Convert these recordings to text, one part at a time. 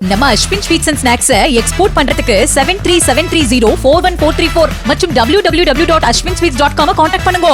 நம்ம Ashwin sweets and snacks export பண்றதுக்கு 7373041434 மற்றும் www.ashwinsweets.com கான்டாக்ட் பண்ணுங்க.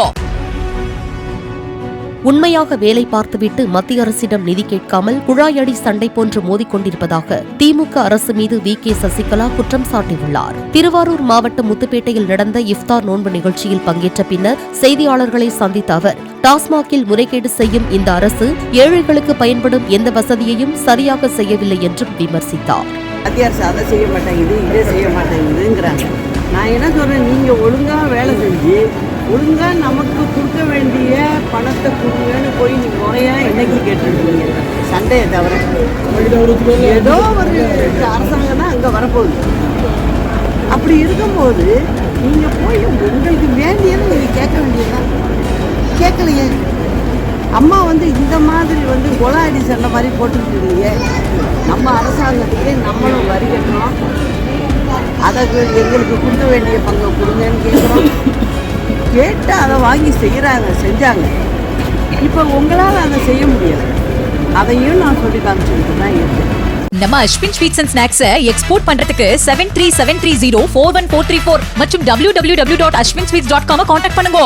உண்மையாக வேலை பார்த்துவிட்டு மத்திய அரசிடம் நிதி கேட்காமல் குழாயடி சண்டை போன்று மோதிக்கொண்டிருப்பதாக திமுக அரசு மீது வி.கே. சசிகலா குற்றம் சாட்டியுள்ளார். திருவாரூர் மாவட்டம் முத்துப்பேட்டையில் நடந்த இஃப்தார் நோன்பு நிகழ்ச்சியில் பங்கேற்ற பின்னர் செய்தியாளர்களை சந்தித்த அவர், டாஸ்மாகில் முறைகேடு செய்யும் இந்த அரசு ஏழைகளுக்கு பயன்படும் எந்த வசதியையும் சரியாக செய்யவில்லை என்றும் விமர்சித்தார். மத்திய அரசு அதை செய்ய மாட்டேங்குது, இதை செய்ய மாட்டேங்குதுங்கிறாங்க. நான் என்ன சொல்றேன், நீங்க ஒழுங்கா வேலை செஞ்சு ஒழுங்கா நமக்கு கொடுக்க வேண்டிய பணத்தை கொடுங்கன்னு போய் நீ முறையா என்னைக்கு கேட்டுருக்கீங்க? சண்டையை தவிர ஏதோ ஒரு அரசாங்கம் தான் அங்கே வரப்போகுது. அப்படி இருக்கும்போது நீங்க போய் உங்களுக்கு வேண்டியது நீங்க கேட்க வேண்டியதுதான். கேட்கலையே. அம்மா இந்த மாதிரி கொலாடி சண்டை மாதிரி போட்டுக்கிட்டு நம்ம அரசாங்கத்துக்கு நம்மளும் வரி கட்டுறோம், அதற்கு எங்களுக்கு கொடுக்க வேண்டிய பங்கை கொடுங்கன்னு கேட்குறோம். கேட்டு அதை வாங்கி செஞ்சாங்க. இப்போ உங்களால் அதை செய்ய முடியாது. அதையும் நான் சொல்லி காமிச்சுக்கிட்டு தான் இருக்கேன். நம்ம Ashwin sweets and snacks export பண்றதுக்கு 7373041434 மற்றும் www.ashwinsweets.com கான்டாக்ட் பண்ணுங்க.